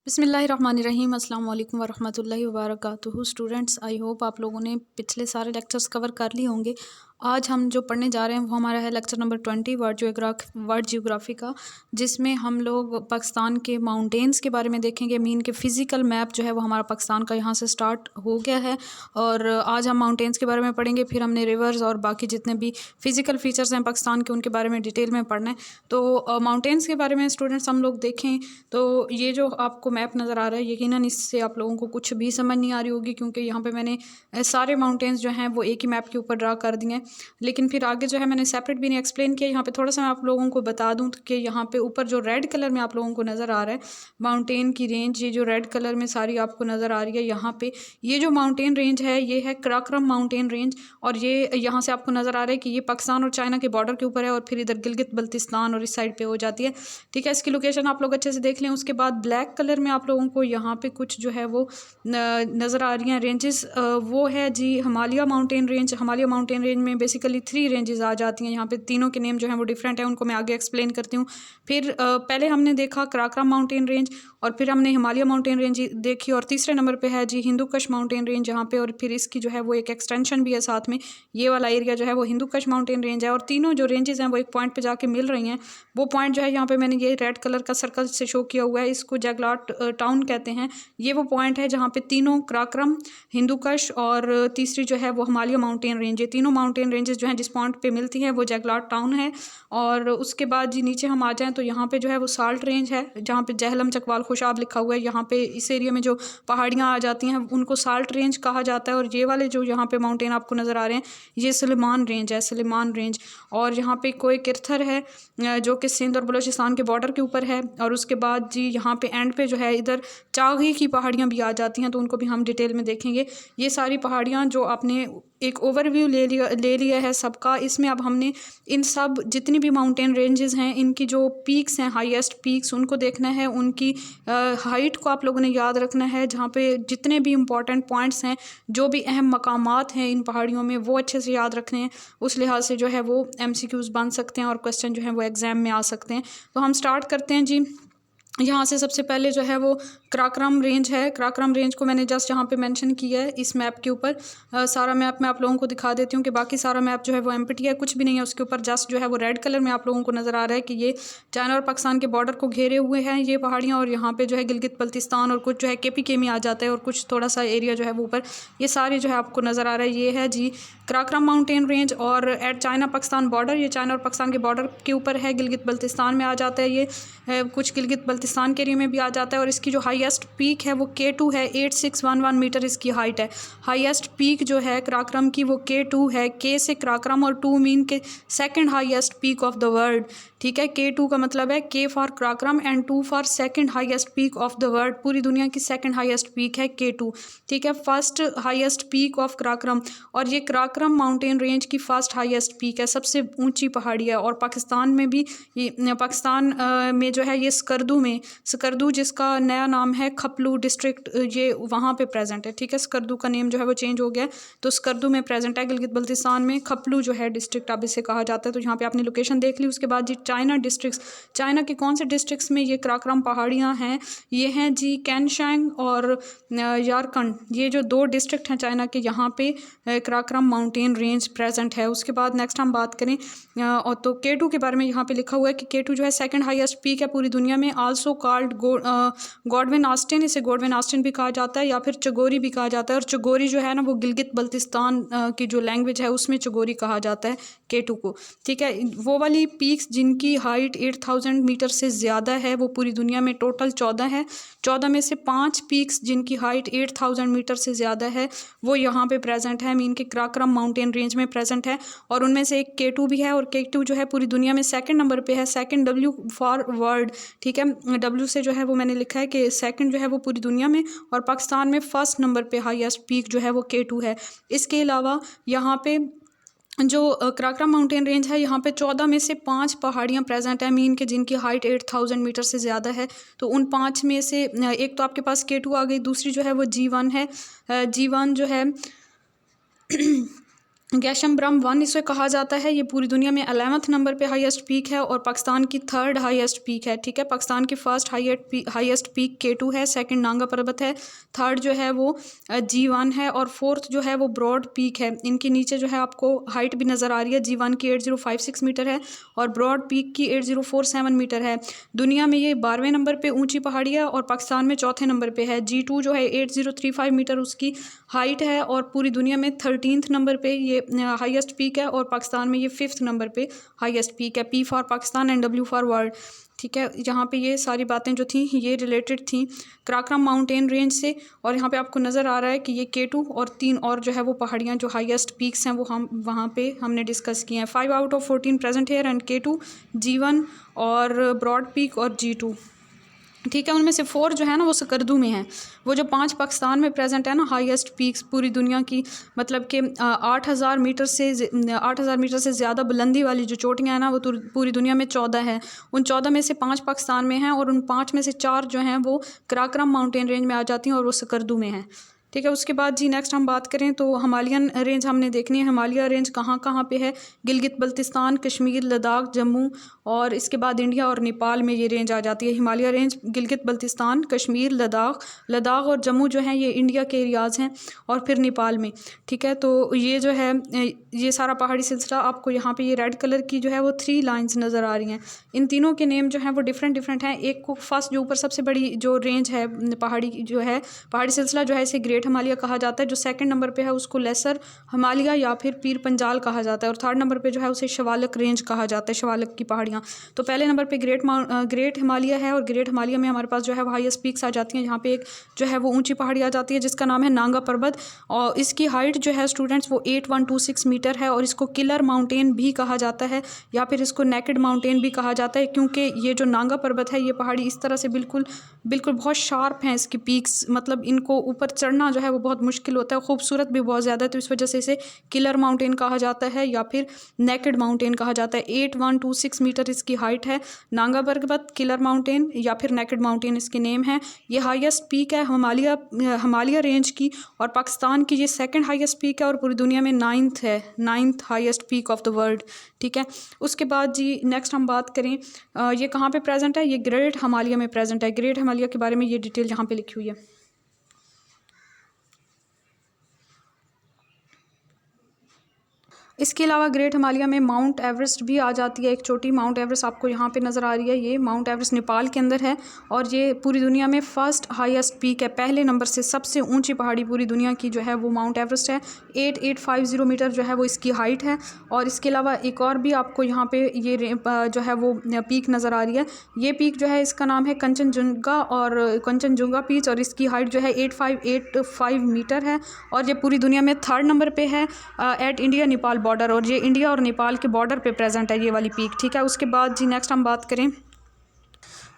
बिस्मिल्लाहिर्रहमानिर्रहीम अस्सलाम वालेकुम वरहमतुल्लाहि वबरकातुहू। स्टूडेंट्स, आई होप आप लोगों ने पिछले सारे लेक्चर्स कवर कर लिए होंगे। आज हम जो पढ़ने जा रहे हैं वो हमारा है लेक्चर नंबर 20 वर्ल्ड जियोग्राफी का, जिसमें हम लोग पाकिस्तान के माउंटेन्स के बारे में देखेंगे। मीन के फ़िज़िकल मैप जो है वो हमारा पाकिस्तान का यहाँ से स्टार्ट हो गया है और आज हम माउंटेन्स के बारे में पढ़ेंगे। फिर हमने रिवर्स और बाकी जितने भी फ़िज़िकल फ़ीचर्स हैं पाकिस्तान के उनके बारे में डिटेल में पढ़ना है। तो माउंटेन्स के बारे में स्टूडेंट्स हम लोग देखें तो ये जो आपको मैप नज़र आ रहा है, यकीनन इससे आप लोगों को कुछ भी समझ नहीं आ रही होगी, क्योंकि यहाँ पे मैंने सारे माउंटेन्स जो हैं वो एक ही मैप के ऊपर ड्रा कर दिए हैं। लेकिन फिर आगे जो है मैंने सेपरेट भी नहीं एक्सप्लेन किया। यहाँ पे थोड़ा सा मैं आप लोगों को बता दूँ कि यहाँ पे ऊपर जो रेड कलर में आप लोगों को नज़र आ रहा है माउंटेन की रेंज, ये जो रेड कलर में सारी आपको नज़र आ रही है, यहाँ पे ये जो माउंटेन रेंज है ये है कराक्रम माउंटेन रेंज। और ये यहाँ से आपको नज़र आ रहा है कि ये पाकिस्तान और चाइना के बॉर्डर के ऊपर है और फिर इधर गिलगित बल्तिस्तान और इस साइड पे हो जाती है। ठीक है, इसकी लोकेशन आप लोग अच्छे से देख लें। उसके बाद ब्लैक कलर में आप लोगों को यहाँ पे कुछ जो है वो नज़र आ रही हैं रेंजेस, वो है जी Himalaya mountain range. Himalaya mountain range में बेसिकली 3 रेंजेस आ जाती हैं। यहाँ पे तीनों के नेम जो हैं वो डिफरेंट है, उनको मैं आगे एक्सप्लेन करती हूँ। फिर पहले हमने देखा कराक्रम माउंटेन रेंज और फिर हमने हिमालय माउंटेन रेंज देखी और तीसरे नंबर पे है जी हिंदू कुश माउंटेन रेंज यहाँ पे। और फिर इसकी जो है वो एक एक्सटेंशन भी है साथ में, ये वाला एरिया जो है वो हिंदू कुश माउंटेन रेंज है। और तीनों जो रेंजेस हैं वो एक पॉइंट पे जाके मिल रही हैं। वो पॉइंट जो है यहाँ पे मैंने ये रेड कलर का सर्कल से शो किया हुआ है, इसको जगलाट टाउन कहते हैं। ये वो पॉइंट है जहाँ पे तीनों कराक्रम, हिंदू कुश और तीसरी जो है वो हिमालय माउंटेन रेंज, ये तीनों माउंटेन रेंजेस जो हैं जिस पॉइंट पे मिलती हैं वो जगलाट टाउन है। और उसके बाद जी नीचे हम आ जाएँ तो यहाँ पे जो है वो साल्ट रेंज है, जहाँ पे जहलम चकवाल खुशाब लिखा हुआ है। यहाँ पे इस एरिया में जो पहाड़ियाँ आ जाती हैं उनको साल्ट रेंज कहा जाता है। और ये वाले जो यहाँ पे माउंटेन आपको नज़र आ रहे हैं ये सुलेमान रेंज है, सुलेमान रेंज। और यहाँ पे कोई किरथर है जो कि सिंध और बलूचिस्तान के बॉर्डर के ऊपर है। और उसके बाद जी यहाँ पे एंड पे जो है इधर चागी की पहाड़ियाँ भी आ जाती हैं, तो उनको भी हम डिटेल में देखेंगे। ये सारी पहाड़ियाँ जो आपने एक ओवरव्यू ले लिया है सबका, इसमें अब हमने इन सब जितनी भी माउंटेन रेंजेस हैं इनकी जो पीक्स हैं, हाईएस्ट पीक्स, उनको देखना है। उनकी हाइट को आप लोगों ने याद रखना है, जहाँ पे जितने भी इंपॉर्टेंट पॉइंट्स हैं, जो भी अहम मकामात हैं इन पहाड़ियों में, वो अच्छे से याद रखने हैं। उस लिहाज से जो है वो MCQs बन सकते हैं और क्वेश्चन जो है वो एग्ज़ाम में आ सकते हैं। तो हम स्टार्ट करते हैं जी। यहाँ से सबसे पहले जो है वो कराक्रम रेंज है। कराक्रम रेंज को मैंने जस्ट यहाँ पे मेंशन किया है इस मैप के ऊपर। सारा मैप मैं आप लोगों को दिखा देती हूँ कि बाकी सारा मैप जो है वो एम्प्टी है, कुछ भी नहीं है उसके ऊपर। जस्ट जो है वो रेड कलर में आप लोगों को नज़र आ रहा है कि ये चाइना और पाकिस्तान के बॉर्डर को घेरे हुए हैं ये पहाड़ियाँ। और यहाँ पे जो है गिलगित बल्तिस्तान और कुछ जो है KPK में आ जाता है और कुछ थोड़ा सा एरिया जो है वो ऊपर, ये सारे जो है आपको नज़र आ रहा है। ये है जी कराक्रम माउंटेन रेंज और एट चाइना पाकिस्तान बॉर्डर, ये चाइना और पाकिस्तान के बॉर्डर के ऊपर है, गिलगित बल्तिस्तान में आ जाता है। ये कुछ गिलगित बल्तिस्तान के एरिया में भी आ जाता है। और इसकी जो हाईएस्ट पीक है वो K2 है, 8611 मीटर इसकी हाइट है। हाईएस्ट पीक जो है कराक्रम की वो K2 है। K से कराक्रम और 2 मीन के second highest peak of the world. ठीक है, K2 का मतलब है K for Karakoram and 2 for second highest peak of the world. पूरी दुनिया की सेकंड हाईएस्ट पीक है K2। ठीक है, first highest peak of Karakoram. और ये कराक्रम माउंटेन रेंज की फर्स्ट हाईएस्ट पीक है, सबसे ऊंची पहाड़ी है। और पाकिस्तान में भी ये पाकिस्तान में जो है ये स्कर्दू जिसका नया नाम है खपलू डिस्ट्रिक्ट, ये वहाँ पे प्रेजेंट है। ठीक है, स्कर्दू का नेम जो है वो चेंज हो गया है, तो स्कर्दू में प्रेजेंट है गिलगित बल्तिस्तान में। खपलू जो है डिस्ट्रिक्ट अब इसे कहा जाता है। तो यहाँ पे आपने लोकेशन देख ली। उसके बाद जी चाइना डिस्ट्रिक्ट्स, चाइना के कौन से डिस्ट्रिक्ट्स में ये कराक्रम पहाड़ियाँ हैं, ये हैं जी कैनशैंग और यारकंड, ये जो 2 डिस्ट्रिक्ट हैं चाइना के, यहाँ पे कराक्रम माउंटेन रेंज प्रेजेंट है। उसके बाद नेक्स्ट हम बात करें और तो K2 के बारे में यहाँ पे लिखा हुआ है कि K2 जो है सेकंड हाईएस्ट पीक है पूरी दुनिया में। आल्सो कॉल्ड गॉडविन आस्टिन, इसे गॉडविन आस्टिन भी कहा जाता है या फिर चगोरी भी कहा जाता है। और चगोरी जो है ना वो गिलगित बल्तिस्तान की जो लैंग्वेज है उसमें चगोरी कहा जाता है K2 को। ठीक है, वो वाली पीक्स जिनकी हाइट 8000 मीटर से ज़्यादा है वो पूरी दुनिया में टोटल 14 है। 14 में से 5 पीक्स जिनकी हाइट 8000 मीटर से ज़्यादा है वो यहाँ पे प्रेजेंट है, मीन के कराक्रम माउंटेन रेंज में प्रेजेंट है। और उनमें से एक K2 भी है और K2 जो है पूरी दुनिया में सेकंड नंबर पे है, सेकंड W फॉर वर्ल्ड। ठीक है, W से जो है वो मैंने लिखा है कि सेकंड जो है वो पूरी दुनिया में, और पाकिस्तान में फर्स्ट नंबर पे हाईएस्ट पीक जो है वो K2 है। इसके अलावा यहाँ पे जो कराक्रम माउंटेन रेंज है यहाँ पे 14 में से 5 पहाड़ियाँ प्रेजेंट है, मीन के जिनकी हाइट 8000 मीटर से ज़्यादा है। तो उन 5 में से एक तो आपके पास K2 आ गई, दूसरी जो है वो G1 है। G1 जो है गैशमब्रम 1 इसे कहा जाता है। ये पूरी दुनिया में 11वें नंबर पे हाईएस्ट पीक है और पाकिस्तान की 3rd हाईएस्ट पीक है। ठीक है, पाकिस्तान की फर्स्ट हाईएस्ट पीक K2 है, सेकंड नांगा पर्वत है, थर्ड जो है वो G1 है और फोर्थ जो है वो ब्रॉड पीक है। इनके नीचे जो है आपको हाइट भी नज़र आ रही है। G1 की 8056 मीटर है और ब्रॉड पीक की 8047 मीटर है। दुनिया में ये 12वें नंबर पर ऊँची पहाड़ी है और पाकिस्तान में 4थे नंबर पर है। G2 जो है 8035 मीटर उसकी हाइट है और पूरी दुनिया में 13th नंबर पे ये हाईएस्ट पीक है और पाकिस्तान में ये 5th नंबर पे हाईएस्ट पीक है। P for Pakistan and W for world. ठीक है, यहाँ पे ये सारी बातें जो थी ये रिलेटेड थी कराक्रम माउंटेन रेंज से। और यहाँ पे आपको नज़र आ रहा है कि ये K2 और 3 और जो है वो पहाड़ियाँ जो हाईएस्ट पीक्स हैं वो हम वहाँ पे हमने डिस्कस किए हैं। 5 out of 14 present here and K2, G1 और ब्रॉड पीक और G2। ठीक है, उनमें से 4 जो है ना वो सकर्दू में है। वो जो 5 पाकिस्तान में प्रेजेंट है ना हाईएस्ट पीक्स पूरी दुनिया की, मतलब कि 8,000 मीटर से ज़्यादा बुलंदी वाली जो चोटियाँ हैं ना वो पूरी दुनिया में 14 है। उन 14 में से 5 पाकिस्तान में हैं और उन 5 में से 4 जो हैं वो कराक्रम माउंटेन रेंज में आ जाती हैं और वो सकर्दू में हैं। ठीक है, उसके बाद जी नेक्स्ट हम बात करें तो हिमालयन रेंज हमने देखनी है। हिमालय रेंज कहाँ कहाँ पे है? गिलगित बल्तिस्तान, कश्मीर, लद्दाख, जम्मू और इसके बाद इंडिया और नेपाल में ये रेंज आ जाती है। हिमालय रेंज गिलगित बल्तिस्तान, कश्मीर, लद्दाख और जम्मू जो हैं ये इंडिया के एरियाज़ हैं और फिर नेपाल में। ठीक है, तो ये जो है ये सारा पहाड़ी सिलसिला आपको यहाँ पे ये रेड कलर की जो है वो 3 लाइंस नज़र आ रही हैं। इन तीनों के नेम जो हैं वो डिफरेंट हैं। एक को फर्स्ट जो ऊपर सबसे बड़ी जो रेंज है पहाड़ी जो है पहाड़ी सिलसिला जो है इसे ग्रेट हिमालय कहा जाता है। जो सेकंड नंबर पे है उसको लेसर हिमालय या फिर पीर पंजाल कहा जाता है और थर्ड नंबर पे जो है उसे शिवालिक रेंज कहा जाता है, शिवालिक की पहाड़ियाँ। तो पहले नंबर पे ग्रेट हिमालय है और ग्रेट हिमालय में हमारे पास जो है वो हाईएस्ट पीक्स आ जाती हैं। यहाँ पे एक जो है वो ऊंची पहाड़ी आ जाती है जिसका नाम है नांगा पर्वत और इसकी हाइट जो है स्टूडेंट्स वो 8126 मीटर है और इसको किलर माउंटेन भी कहा जाता है या फिर इसको नेकेड माउंटेन भी कहा जाता है, क्योंकि ये जो नांगा पर्वत है ये पहाड़ी इस तरह से बिल्कुल बहुत शार्प हैं इसकी पीक्स, मतलब इनको ऊपर चढ़ना जो है वो बहुत मुश्किल होता है, खूबसूरत भी बहुत ज़्यादा है। तो इस वजह से इसे किलर माउंटेन कहा जाता है या फिर नेकेड माउंटेन कहा जाता है। 8126 मीटर इसकी हाइट है। नांगा पर्वत, किलर माउंटेन या फिर नेकेड माउंटेन इसके नेम है। ये हाईएस्ट पीक है हिमालय रेंज की और पाकिस्तान की ये सेकंड हाईएस्ट पीक है और पूरी दुनिया में 9th highest peak of the world. ठीक है, उसके बाद जी नेक्स्ट हम बात करें ये कहाँ पे प्रेजेंट है? ये ग्रेट हिमालय में प्रेजेंट है। ग्रेट हिमालय के बारे में ये डिटेल यहाँ पे लिखी हुई है। इसके अलावा ग्रेट हिमालय में माउंट एवरेस्ट भी आ जाती है, एक छोटी माउंट एवरेस्ट आपको यहाँ पे नज़र आ रही है। ये माउंट एवरेस्ट नेपाल के अंदर है और ये पूरी दुनिया में फर्स्ट हाईएस्ट पीक है। पहले नंबर से सबसे ऊंची पहाड़ी पूरी दुनिया की जो है वो माउंट एवरेस्ट है। 8850 मीटर जो है वो इसकी हाइट है। और इसके अलावा एक और भी आपको यहाँ पे ये जो है वो पीक नज़र आ रही है। ये पीक जो है इसका नाम है कंचनजुंगा पीक और इसकी हाइट जो है 8585 मीटर है और ये पूरी दुनिया में 3rd नंबर पर है एट इंडिया नेपाल बॉर्डर और ये इंडिया और नेपाल के बॉर्डर पे प्रेजेंट है ये वाली पीक। ठीक है, उसके बाद जी नेक्स्ट हम बात करें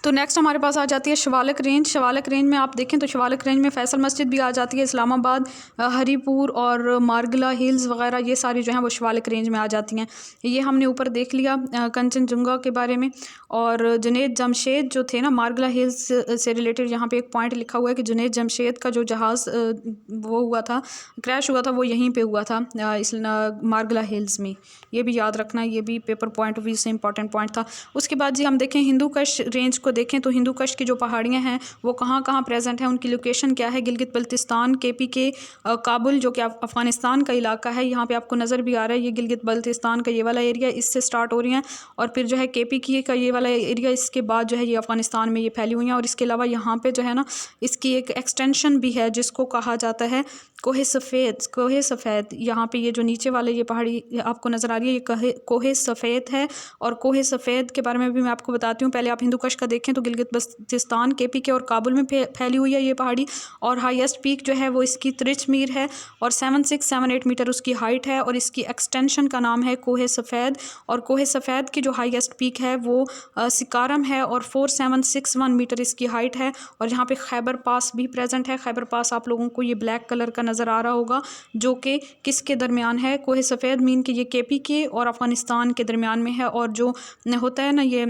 तो नेक्स्ट हमारे पास आ जाती है शिवालिक रेंज। शिवालिक रेंज में आप देखें तो शिवालिक रेंज में फैसल मस्जिद भी आ जाती है, इस्लामाबाद, हरीपुर और मार्गला हिल्स वगैरह ये सारी जो हैं वो शिवालिक रेंज में आ जाती हैं। ये हमने ऊपर देख लिया कंचनजुंगा के बारे में। और जुनैद जमशेद जो थे ना मार्गला हिल्स से रिलेटेड यहाँ पे एक पॉइंट लिखा हुआ है कि जुनैद जमशेद का जो जहाज़ वो हुआ था, क्रैश हुआ था, वो यहीं पर हुआ था इस मार्गला हिल्स में। ये भी याद रखना, ये भी पेपर पॉइंट ऑफ व्यू से इंपॉर्टेंट पॉइंट था। उसके बाद जी हम देखें हिंदू कश रेंज को देखें तो हिंदू कश की जो पहाड़ियाँ हैं वो कहाँ कहाँ प्रेजेंट हैं, उनकी लोकेशन क्या है? गिलगित बल्तिस्तान, KP के काबुल जो कि अफ़गानिस्तान का इलाका है, यहाँ पे आपको नज़र भी आ रहा है ये गिलगित बल्तिस्तान का ये वाला एरिया, इससे स्टार्ट हो रही हैं और फिर जो है KP की का ये वाला एरिया, इसके बाद जो है ये अफ़गानिस्तान में ये फैली हुई हैं। और इसके अलावा यहाँ पर जो है ना इसकी एक एक्सटेंशन भी है जिसको कहा जाता है कोहे सफ़ेद। यहाँ पे ये जो नीचे वाले ये पहाड़ी आपको नज़र आ रही है ये कोहे सफ़ेद है। और कोहे सफ़ेद के बारे में भी मैं आपको बताती हूँ। पहले आप हिंदू कश का देखें तो गिलगित बल्तिस्तान, KP के और काबुल में फैली हुई है ये पहाड़ी और हाईएस्ट पीक जो है वो इसकी त्रिचमीर है और 7678 मीटर उसकी हाइट है और इसकी एक्सटेंशन का नाम है कोहे सफ़ेद। और कोहे सफ़ेद की जो हाईएस्ट पीक है वो सिकारम है और 4761 मीटर इसकी हाइट है। और यहाँ पे खैबर पास भी प्रेजेंट है। खैबर पास आप लोगों को ये ब्लैक कलर का नज़र आ रहा होगा जो कि किसके दरमियान है? कोहे सफ़ेद मीन कि ये KP के और अफ़गानिस्तान के दरमियान में है। और जो होता है ना ये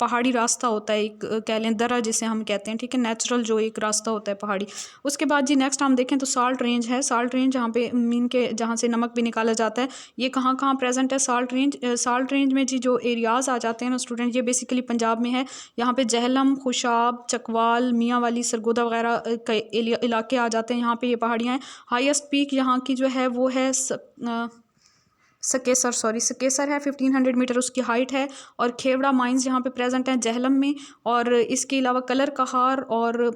पहाड़ी रास्ता होता है, एक कह लें दर्रा जिसे हम कहते हैं, ठीक है, नेचुरल जो एक रास्ता होता है पहाड़ी। उसके बाद जी नेक्स्ट हम देखें तो साल्ट रेंज है। साल्ट रेंज जहाँ पे मीन के जहाँ से नमक भी निकाला जाता है, ये कहाँ कहाँ प्रेजेंट है साल्ट रेंज। साल्ट रेंज में जी जो एरियाज़ आ जाते हैं ना स्टूडेंट, ये बेसिकली पंजाब में है। यहाँ पे जहलम, खुशाब, चकवाल, मियाँ वाली, सरगोदा वगैरह इलाके आ जाते हैं। यहाँ पे ये पहाड़ियाँ हैं। हाईएस्ट पीक यहाँ की जो है वो है सकेसर है, 1500 मीटर उसकी हाइट है। और खेवड़ा माइंस यहाँ पे प्रेजेंट हैं जहलम में। और इसके अलावा कलर कहार और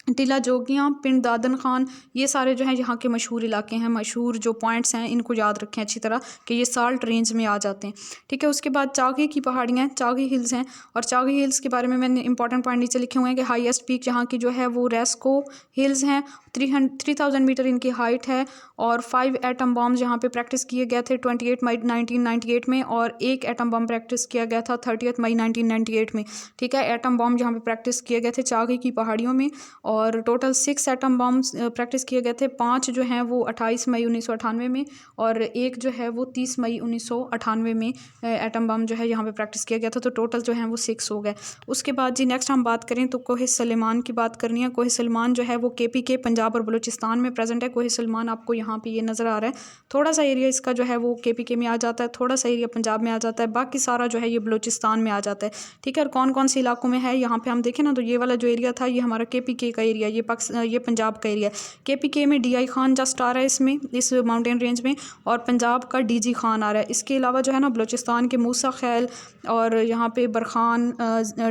टीला जोगियाँ, पिंड दादन खान, ये सारे जो हैं यहाँ के मशहूर इलाके हैं, मशहूर जो पॉइंट्स हैं, इनको याद रखें अच्छी तरह कि ये साल्ट रेंज में आ जाते हैं, ठीक है। उसके बाद चागी की पहाड़ियाँ, चागी हिल्स हैं। और चागी हिल्स के बारे में मैंने इंपॉर्टेंट पॉइंट नीचे लिखे हुए हैं कि हाईएस्ट पीक यहाँ की जो है वो रेस्को हिल्स हैं, 3000 मीटर इनकी हाइट है। और 5 एटम बॉम्ब यहाँ पे प्रैक्टिस किए गए थे 28 मई 1998 में। और एक एटम बम प्रैक्टिस किया गया था 30 मई 1998 में, ठीक है। एटम बॉम्ब यहाँ पे प्रैक्टिस किए गए थे चागी की पहाड़ियों में। और टोटल 6 एटम बॉम्ब्स प्रैक्टिस किए गए थे। 5 जो हैं वो 28 मई 1998 में, और एक जो है वो 30 मई 1998 में एटम बम जो है यहाँ पे प्रैक्टिस किया गया था। तो टोटल जो है वो 6 हो गए। उसके बाद जी नेक्स्ट हम बात करें तो कोहे सलेमान की बात करनी है। कोहे सलेमान जो है वो KPK पंजाब और बलूचिस्तान में प्रेजेंट है। कोहे सलेमान आपको यहाँ पे ये नज़र आ रहा है। थोड़ा सा एरिया इसका जो है वो KPK में आ जाता है, थोड़ा सा एरिया पंजाब में आ जाता है, बाकी सारा जो है ये बलूचिस्तान में आ जाता है, ठीक है। और कौन कौन से इलाकों में है यहाँ पे हम देखें ना, तो ये वाला जो एरिया था ये हमारा KPK का एरिया, ये पंजाब का एरिया। KPK में DI खान जस्ट आ रहा है इसमें, इस माउंटेन रेंज में, और पंजाब का DG खान आ रहा है। इसके अलावा जो है ना बलूचिस्तान के मूसा खैल और यहाँ पे बरखान,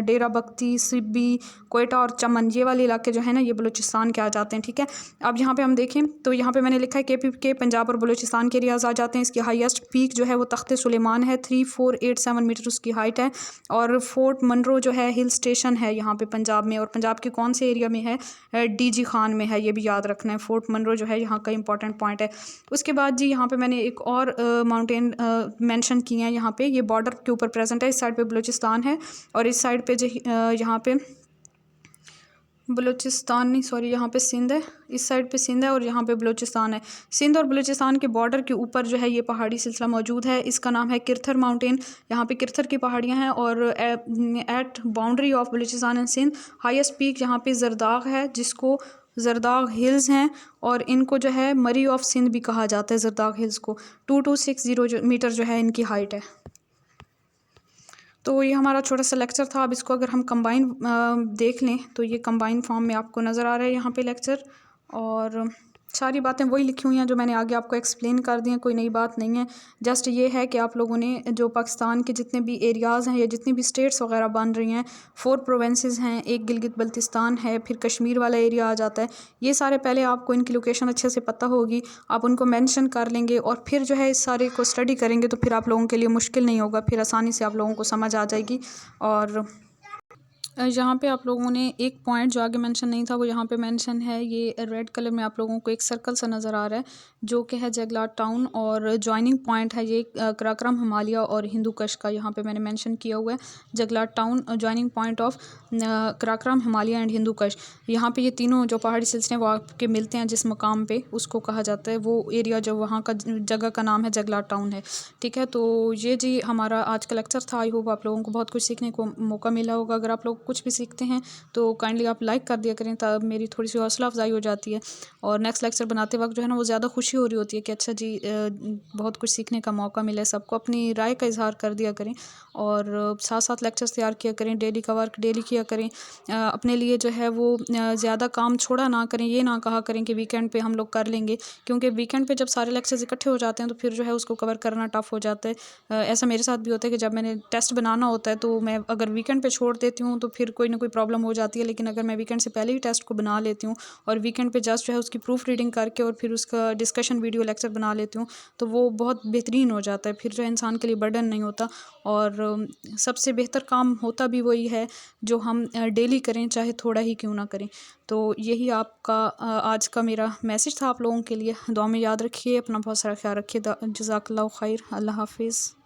डेरा बख्ती, सिब्बी, कोयटा और चमन, ये वाले इलाके जो है ना ये बलूचिस्तान के आ जाते हैं, ठीक है। अब यहाँ पे हम देखें तो यहाँ पे मैंने लिखा है KPK पंजाब और बलूचिस्तान के एरियाज आ जाते हैं। इसकी हाईएस्ट पीक जो है वो तख्त सुलेमान है, 3487 मीटर उसकी हाइट है। और फोर्ट मनरो जो है हिल स्टेशन है यहाँ पे पंजाब में, और पंजाब के कौन से एरिया में है, DG खान में है, ये भी याद रखना है। फोर्ट मनरो जो है यहाँ का इंपॉर्टेंट पॉइंट है। उसके बाद जी यहाँ पे मैंने एक और माउंटेन मेंशन किए हैं। यहाँ पे ये बॉर्डर के ऊपर प्रेजेंट है। इस साइड पे बलूचिस्तान है और इस साइड पे जो यहाँ पे बलूचिस्तान नहीं, सॉरी, यहाँ पे सिंध है, इस साइड पे सिंध है और यहाँ पे बलूचिस्तान है। सिंध और बलूचिस्तान के बॉर्डर के ऊपर जो है ये पहाड़ी सिलसिला मौजूद है। इसका नाम है किरथर माउंटेन। यहाँ पे किरथर की पहाड़ियाँ हैं। और at boundary of Balochistan and Sindh highest peak यहाँ पे जरदाग है, जिसको जरदाग हिल्स हैं, और इनको जो है मरी ऑफ सिंध भी कहा जाता है, जरदाग हिल्स को। 2260 मीटर जो है इनकी हाइट है। तो ये हमारा छोटा सा लेक्चर था। अब इसको अगर हम कंबाइन देख लें तो ये कंबाइन फॉर्म में आपको नज़र आ रहा है यहाँ पे लेक्चर, और सारी बातें वही लिखी हुई हैं जो मैंने आगे आपको एक्सप्लेन कर दी हैं, कोई नई बात नहीं है। जस्ट ये है कि आप लोगों ने जो पाकिस्तान के जितने भी एरियाज़ हैं या जितनी भी स्टेट्स वगैरह बन रही हैं, 4 प्रोविंसेस हैं, एक गिलगित बल्तिस्तान है, फिर कश्मीर वाला एरिया आ जाता है। ये सारे पहले आपको इनकी लोकेशन अच्छे से पता होगी, आप उनको मेंशन कर लेंगे और फिर जो है इस सारे को स्टडी करेंगे तो फिर आप लोगों के लिए मुश्किल नहीं होगा, फिर आसानी से आप लोगों को समझ आ जाएगी। और यहाँ पे आप लोगों ने एक पॉइंट जो आगे मेंशन नहीं था वो यहाँ पे मेंशन है। ये रेड कलर में आप लोगों को एक सर्कल सा नज़र आ रहा है जो कि है जगलाट टाउन, और जॉइनिंग पॉइंट है ये कराक्रम हिमालय और हिंदू कश का। यहाँ पे मैंने मेंशन किया हुआ है Jaglot town, joining point of Karakoram Himalaya and Hindu Kush. यहाँ पे ये तीनों जो पहाड़ी सिलसिले वो आपके मिलते हैं जिस मकाम पे, उसको कहा जाता है, वो एरिया जो वहाँ का जगह का नाम है जगलाट टाउन है, ठीक है। तो ये जी हमारा आज का लेक्चर था। आई होप आप लोगों को बहुत कुछ सीखने को मौका मिला होगा। अगर आप लोग कुछ भी सीखते हैं तो काइंडली आप लाइक कर दिया करें, तब मेरी थोड़ी सी हौसला अफजाई हो जाती है। और नेक्स्ट लेक्चर बनाते वक्त जो है ना वो ज़्यादा खुशी हो रही होती है कि अच्छा जी बहुत कुछ सीखने का मौका मिला है। सबको अपनी राय का इजहार कर दिया करें और साथ साथ लेक्चर्स तैयार किया करें, डेली का वर्क डेली किया करें। अपने लिए जो है वो ज़्यादा काम छोड़ा ना करें, ये ना कहा करें कि वीकेंड पे हम लोग कर लेंगे, क्योंकि वीकेंड पे जब सारे लेक्चर्स इकट्ठे हो जाते हैं तो फिर जो है उसको कवर करना टफ हो जाता है। ऐसा मेरे साथ भी होता है कि जब मैंने टेस्ट बनाना होता है तो मैं अगर वीकेंड पे छोड़ देती हूँ तो फिर कोई ना कोई प्रॉब्लम हो जाती है। लेकिन अगर मैं वीकेंड से पहले ही टेस्ट को बना लेती हूँ और वीकेंड पे जस्ट जो है उसकी प्रूफ रीडिंग करके और फिर उसका डिस्कशन वीडियो लेक्चर बना लेती हूँ तो वो बहुत बेहतरीन हो जाता है। फिर जो इंसान के लिए बर्डन नहीं होता और सबसे बेहतर काम होता भी वही है जो हम डेली करें, चाहे थोड़ा ही क्यों ना करें। तो यही आपका आज का मेरा मैसेज था आप लोगों के लिए। दुआ में याद रखिए, अपना बहुत सारा ख्याल रखिए। जज़ाकल्लाहु खैर। अल्लाह हाफिज़।